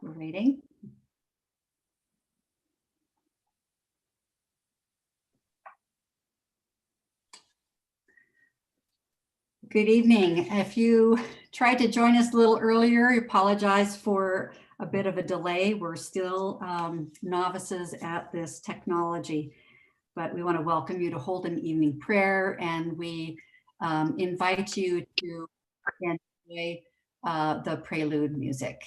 We're waiting. Good evening. If you tried to join us a little earlier, I apologize for a bit of a delay. We're still novices at this technology, but we want to welcome you to Holden Evening Prayer, and we invite you to enjoy the prelude music.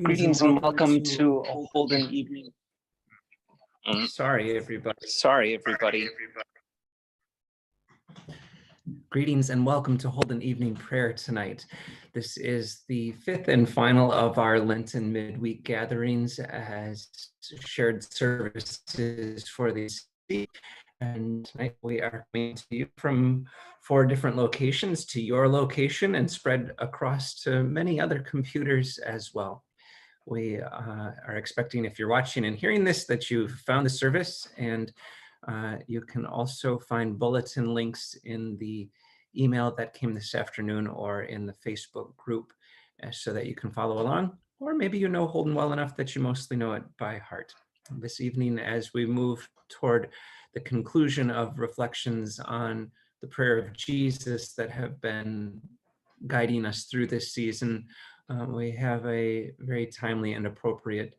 Greetings and welcome to a Holden evening. Sorry, everybody. Greetings and welcome to Holden Evening Prayer tonight. This is the fifth and final of our Lenten midweek gatherings as shared services for these week. And tonight we are coming to you from 4 different locations to your location and spread across to many other computers as well. We are expecting, if you're watching and hearing this, that you've found the service, and you can also find bulletin links in the email that came this afternoon or in the Facebook group so that you can follow along, or maybe you know Holden well enough that you mostly know it by heart. This evening, as we move toward the conclusion of reflections on the prayer of Jesus that have been guiding us through this season, we have a very timely and appropriate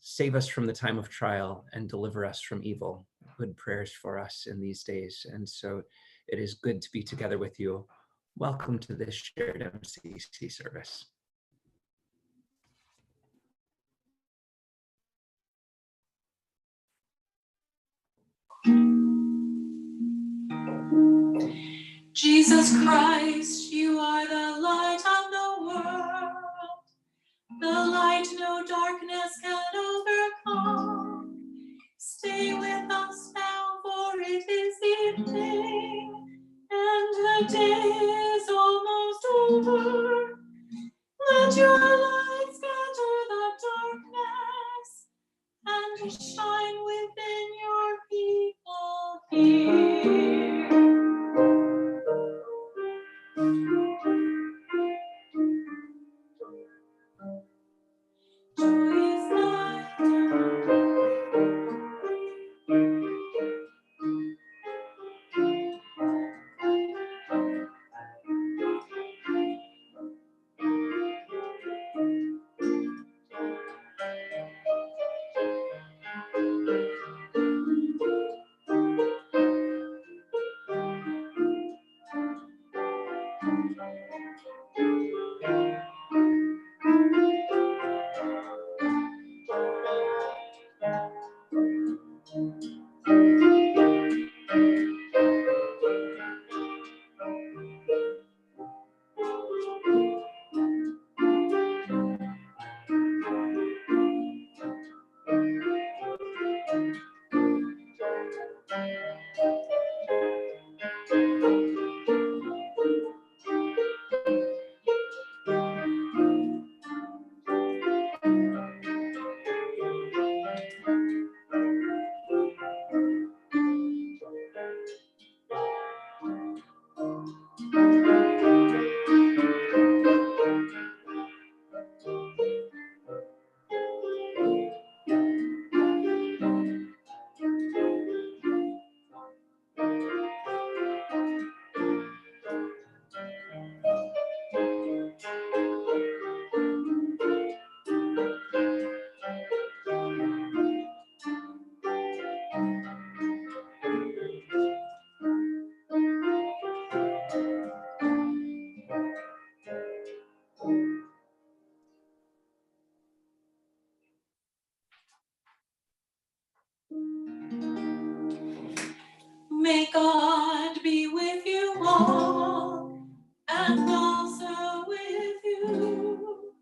save us from the time of trial and deliver us from evil, good prayers for us in these days. And so it is good to be together with you. Welcome to this shared MCC service. Jesus Christ, you are the light of the world, the light no darkness can overcome. Stay with us now, for it is evening, and the day is almost over. Let your light scatter the darkness, and shine within your people here. May God be with you all, and also with you.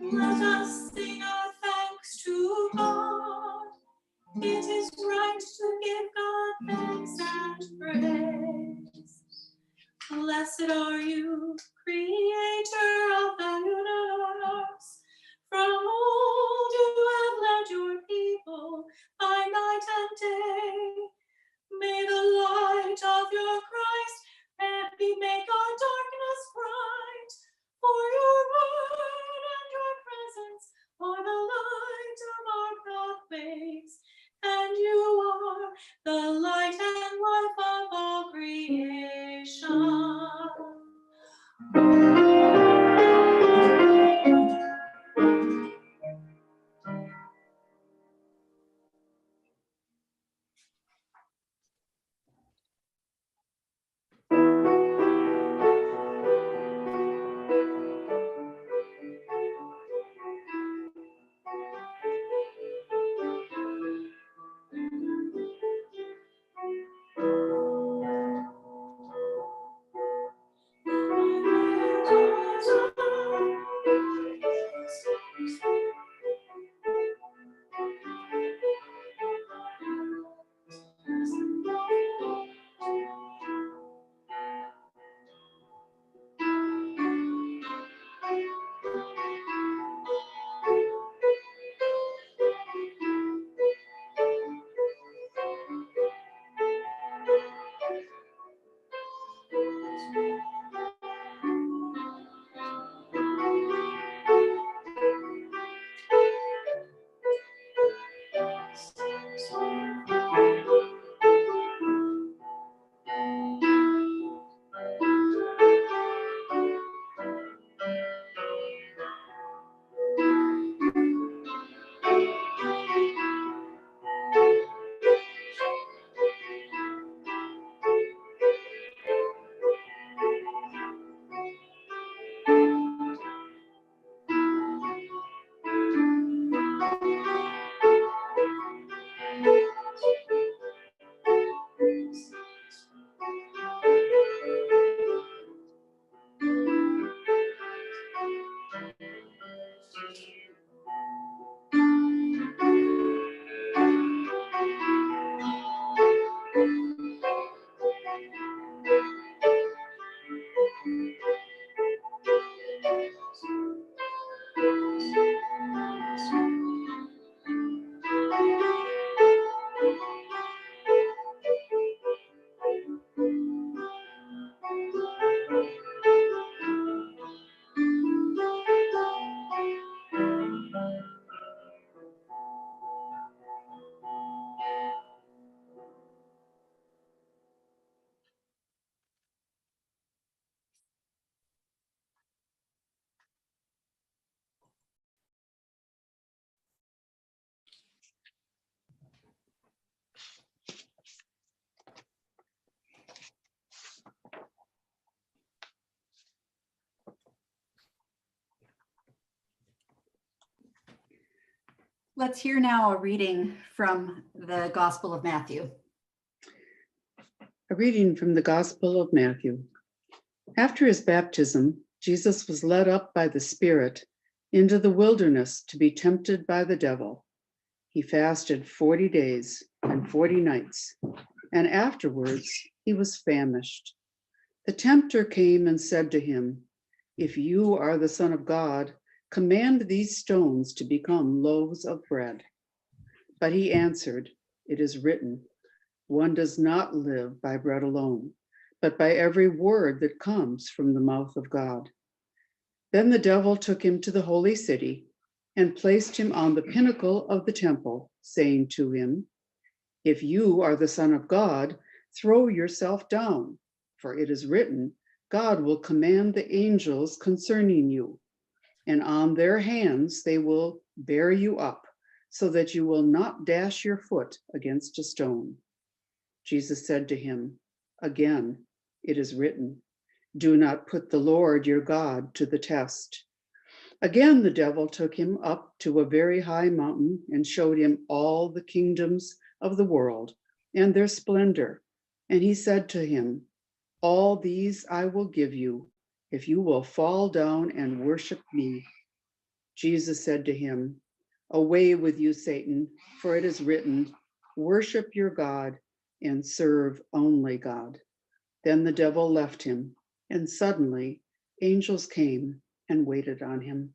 Let us sing our thanks to God. It is right to give God thanks and praise. Blessed are you, Creator of the universe. From old you have led your people by night and day. May the light Let's hear now a reading from the Gospel of Matthew. A reading from the Gospel of Matthew. After his baptism, Jesus was led up by the Spirit into the wilderness to be tempted by the devil. He fasted 40 days and 40 nights, and afterwards he was famished. The tempter came and said to him, "If you are the Son of God, command these stones to become loaves of bread." But he answered, "It is written, one does not live by bread alone, but by every word that comes from the mouth of God." Then the devil took him to the holy city and placed him on the pinnacle of the temple, saying to him, "If you are the Son of God, throw yourself down, for it is written, God will command the angels concerning you, and on their hands they will bear you up, so that you will not dash your foot against a stone." Jesus said to him, "Again, it is written, do not put the Lord your God to the test." Again, the devil took him up to a very high mountain and showed him all the kingdoms of the world and their splendor. And he said to him, "All these I will give you if you will fall down and worship me." Jesus said to him, "Away with you, Satan, for it is written, worship your God and serve only God." Then the devil left him, and suddenly angels came and waited on him.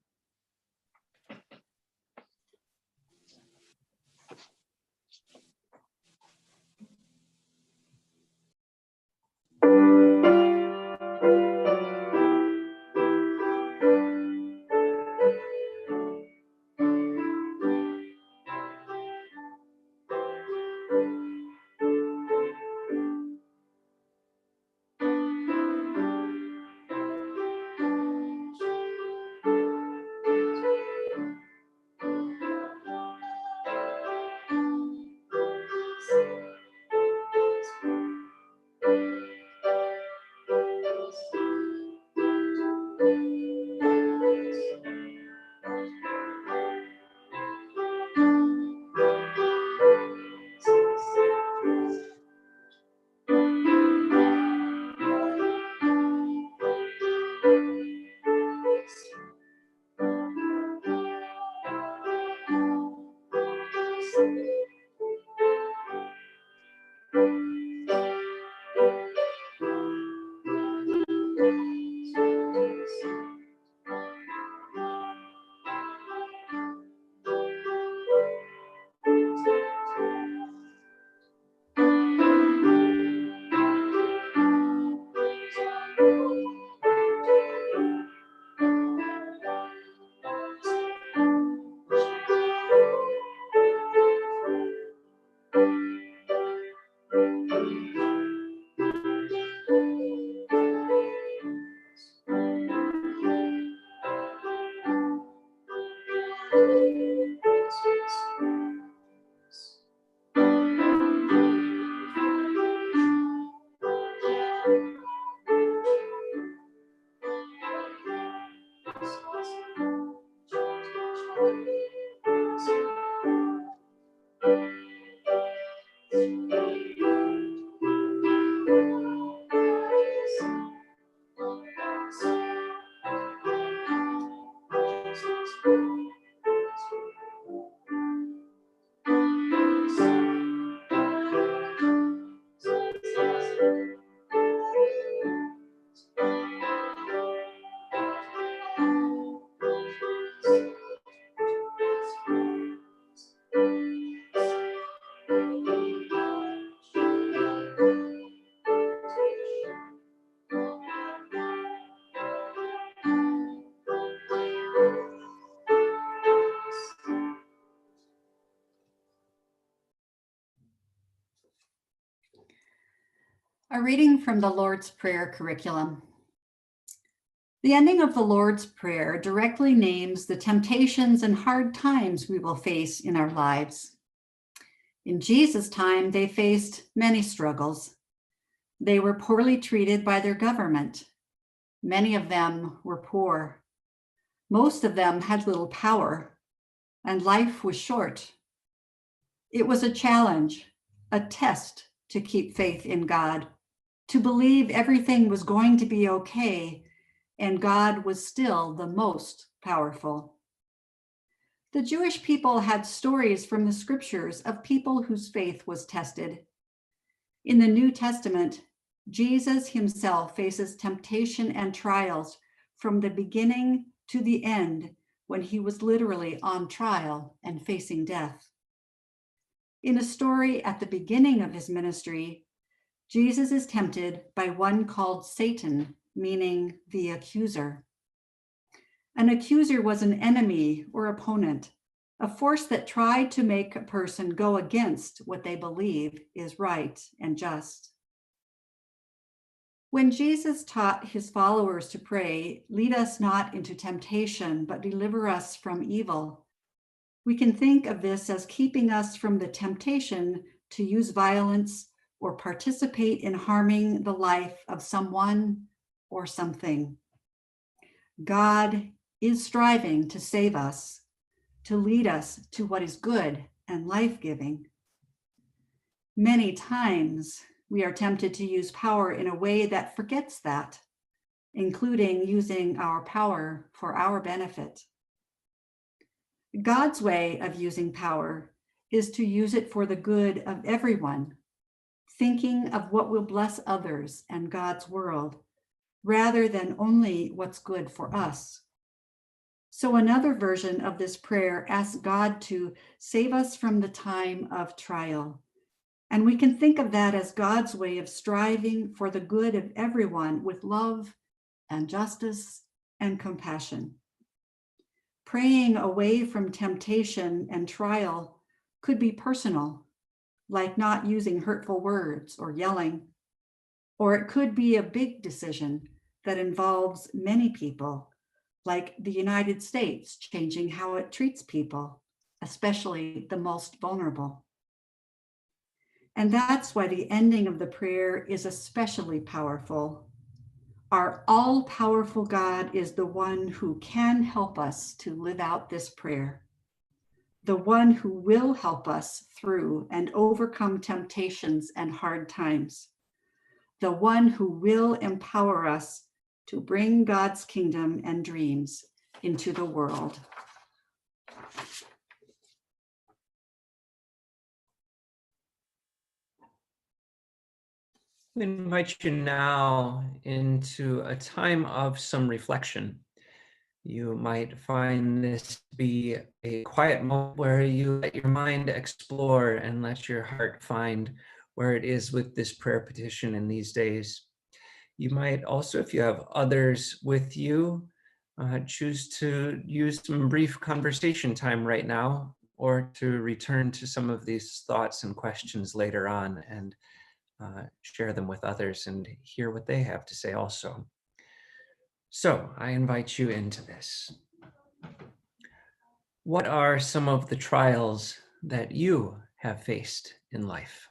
A reading from the Lord's Prayer curriculum. The ending of the Lord's Prayer directly names the temptations and hard times we will face in our lives. In Jesus' time, they faced many struggles. They were poorly treated by their government. Many of them were poor. Most of them had little power. and life was short. It was a challenge, a test to keep faith in God, to believe everything was going to be okay and God was still the most powerful. The Jewish people had stories from the scriptures of people whose faith was tested. In the New Testament, Jesus himself faces temptation and trials from the beginning to the end when he was literally on trial and facing death. In a story at the beginning of his ministry, Jesus is tempted by one called Satan, meaning the accuser. An accuser was an enemy or opponent, a force that tried to make a person go against what they believe is right and just. When Jesus taught his followers to pray, "Lead us not into temptation, but deliver us from evil," we can think of this as keeping us from the temptation to use violence or participate in harming the life of someone or something. God is striving to save us, to lead us to what is good and life-giving. Many times, we are tempted to use power in a way that forgets that, including using our power for our benefit. God's way of using power is to use it for the good of everyone, thinking of what will bless others and God's world, rather than only what's good for us. So another version of this prayer asks God to save us from the time of trial. And we can think of that as God's way of striving for the good of everyone with love and justice and compassion. Praying away from temptation and trial could be personal, like not using hurtful words or yelling, or it could be a big decision that involves many people, like the United States changing how it treats people, especially the most vulnerable. And that's why the ending of the prayer is especially powerful. Our all-powerful God is the one who can help us to live out this prayer, the one who will help us through and overcome temptations and hard times, the one who will empower us to bring God's kingdom and dreams into the world. We invite you now into a time of some reflection. You might find this to be a quiet moment where you let your mind explore and let your heart find where it is with this prayer petition in these days. You might also, if you have others with you, choose to use some brief conversation time right now, or to return to some of these thoughts and questions later on and share them with others and hear what they have to say also. So I invite you into this. What are some of the trials that you have faced in life?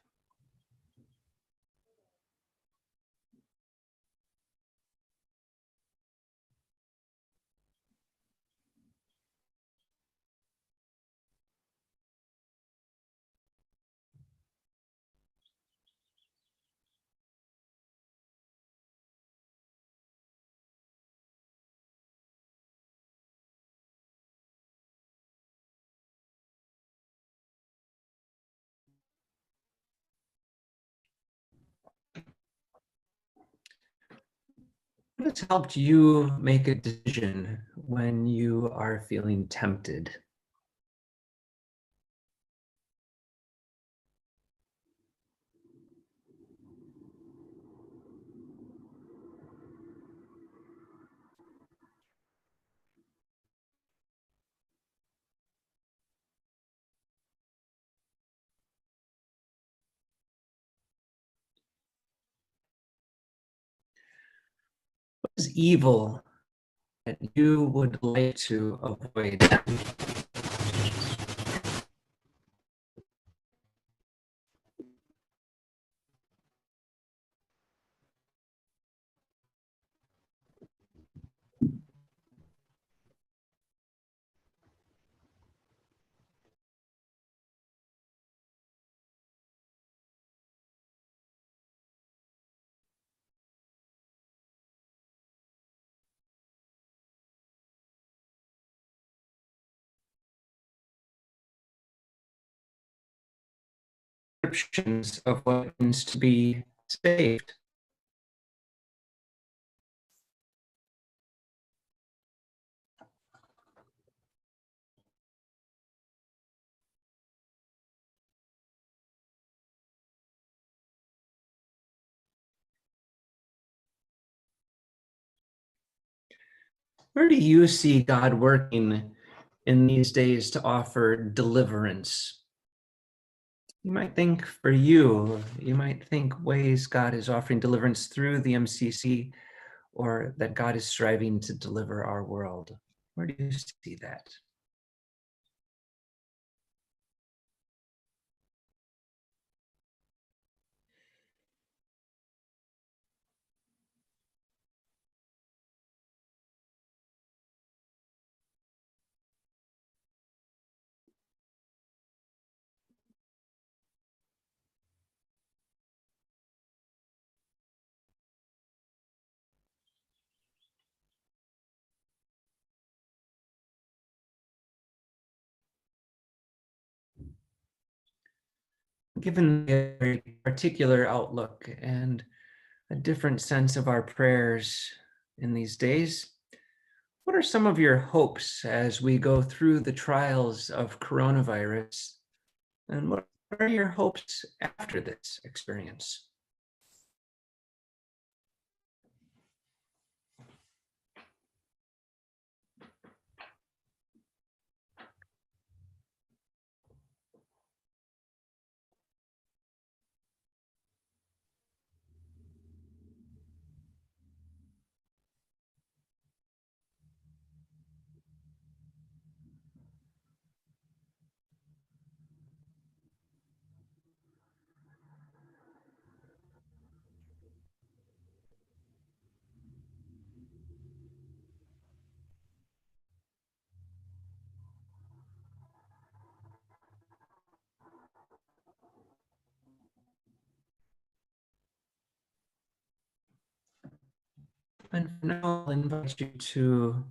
What has helped you make a decision when you are feeling tempted? What is evil that you would like to avoid? descriptions of what it means to be saved. Where do you see God working in these days to offer deliverance? You might think for you might think ways God is offering deliverance through the MCC, or that God is striving to deliver our world. Where do you see that? Given a very particular outlook and a different sense of our prayers in these days, what are some of your hopes as we go through the trials of coronavirus? And what are your hopes after this experience? And for now, I'll invite you to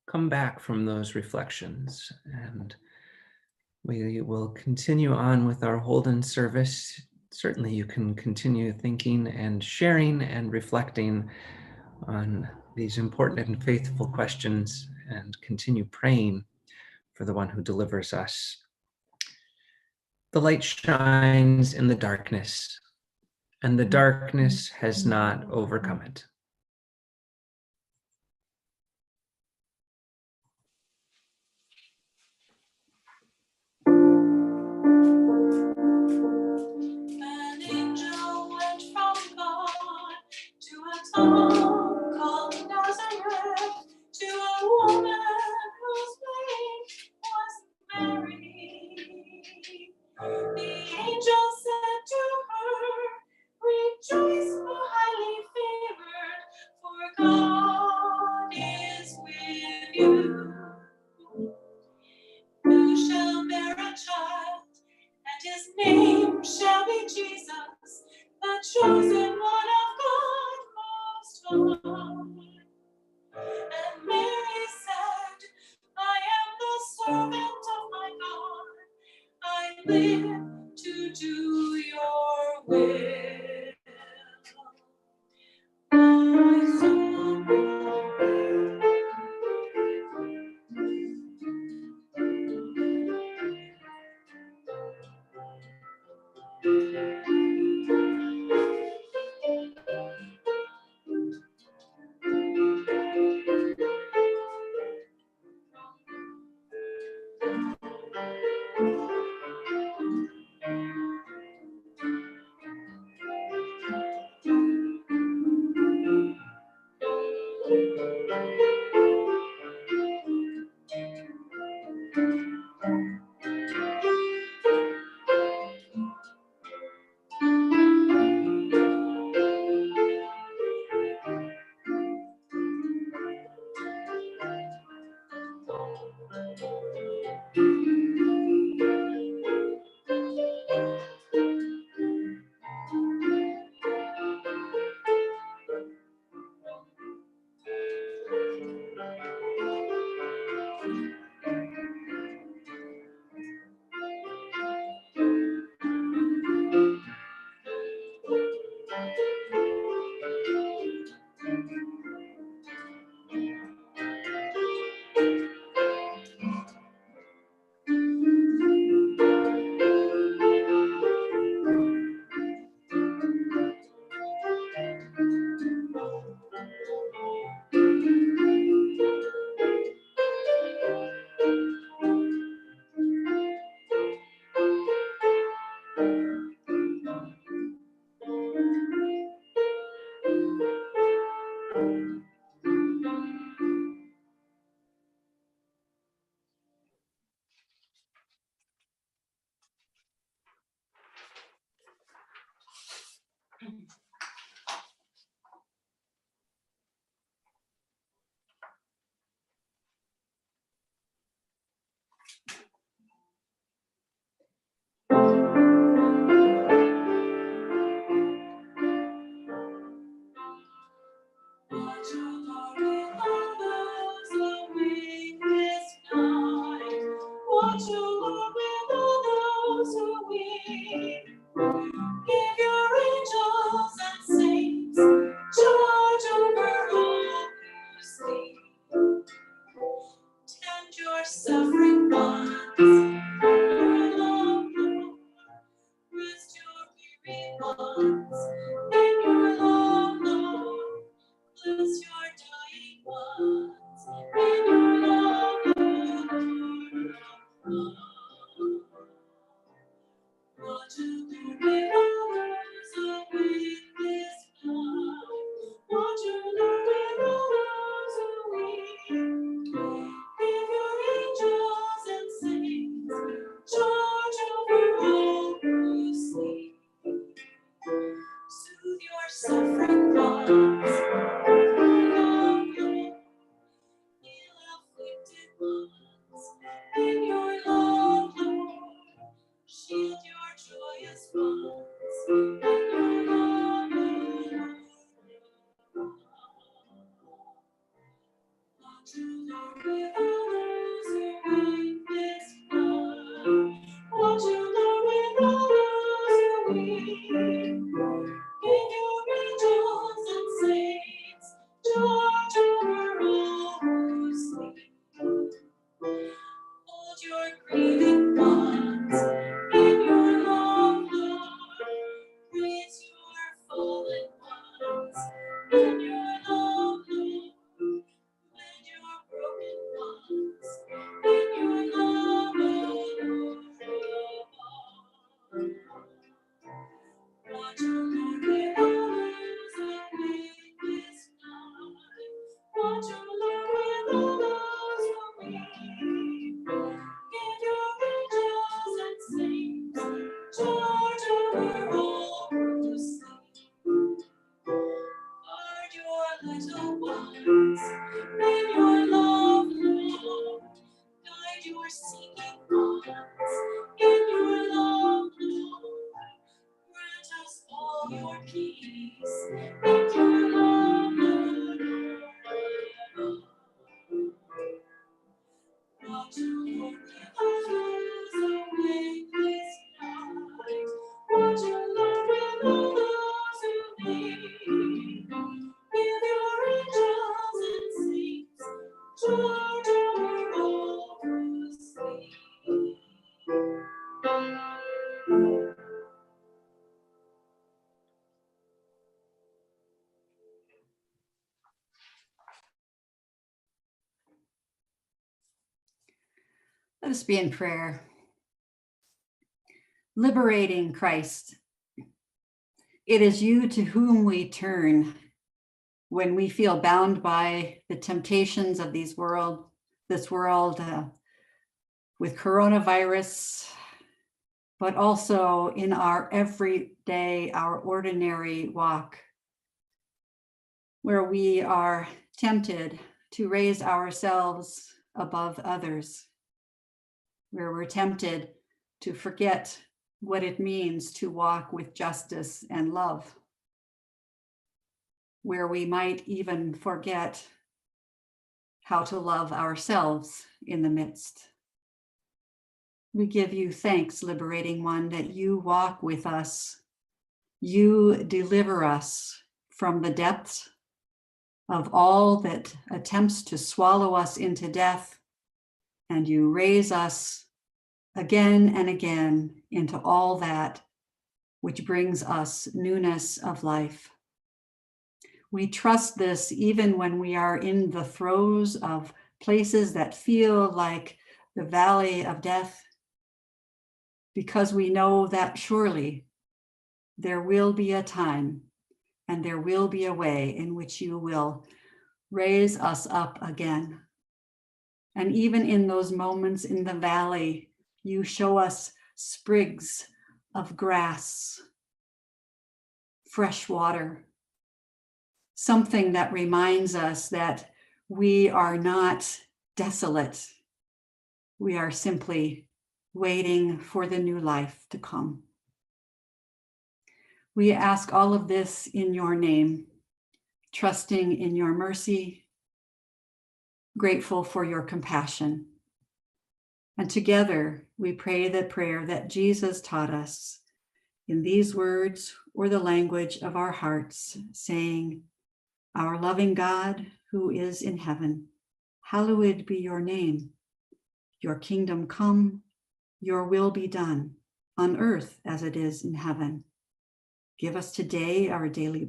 come back from those reflections, and we will continue on with our Holden service. Certainly you can continue thinking and sharing and reflecting on these important and faithful questions, and continue praying for the one who delivers us. The light shines in the darkness, and the darkness has not overcome it. An angel went from God to a town called Nazareth, to a woman whose name was Mary. The angel said to her, "Rejoice, O highly favored, for God is with you. You shall bear a child, and his name shall be Jesus, the chosen one of God Most High." And Mary said, "I am the servant of my God. I live to do your will." My soul suffering ones. Your love, Lord. Rest your weary ones. In your love, Lord. Bless your dying ones. In your love, Lord. Watch over others awake this night. Watch over others who weep. Give your angels and saints charge over all who sleep. Soothe your suffering ones. Heal afflicted ones. In your love, Lord. Shield your joyous ones in your love, Lord. Watch over others who weep this night. Watch over others who weep. Give your angels and saints charge over all who sleep. Hold your grieving ones in your love, Lord. Raise your fallen ones in your love, Lord. Mend your broken ones in your love, Lord. Watch over others awake this night. Watch over others who weep. Give your angels and saints charge over all who sleep. Guard your little ones in your love, Lord. Guide your seeking ones in your love, Lord. Grant us all your peace in your love, Lord. Watch over others awake this night. Watch over others who need. Give your angels and saints charge over all who sleep. Let us be in prayer. Liberating Christ, it is you to whom we turn when we feel bound by the temptations of this world with coronavirus, but also in our everyday, our ordinary walk, where we are tempted to raise ourselves above others, where we're tempted to forget what it means to walk with justice and love, where we might even forget how to love ourselves in the midst. We give you thanks, Liberating One, that you walk with us. You deliver us from the depths of all that attempts to swallow us into death, and you raise us again and again into all that which brings us newness of life. We trust this even when we are in the throes of places that feel like the valley of death, because we know that surely there will be a time and there will be a way in which you will raise us up again. And even in those moments in the valley, you show us sprigs of grass, fresh water, something that reminds us that we are not desolate. We are simply waiting for the new life to come. We ask all of this in your name, trusting in your mercy, grateful for your compassion. And together we pray the prayer that Jesus taught us in these words or the language of our hearts, saying, "Our loving God who is in heaven, hallowed be your name. Your kingdom come, your will be done on earth as it is in heaven. Give us today our daily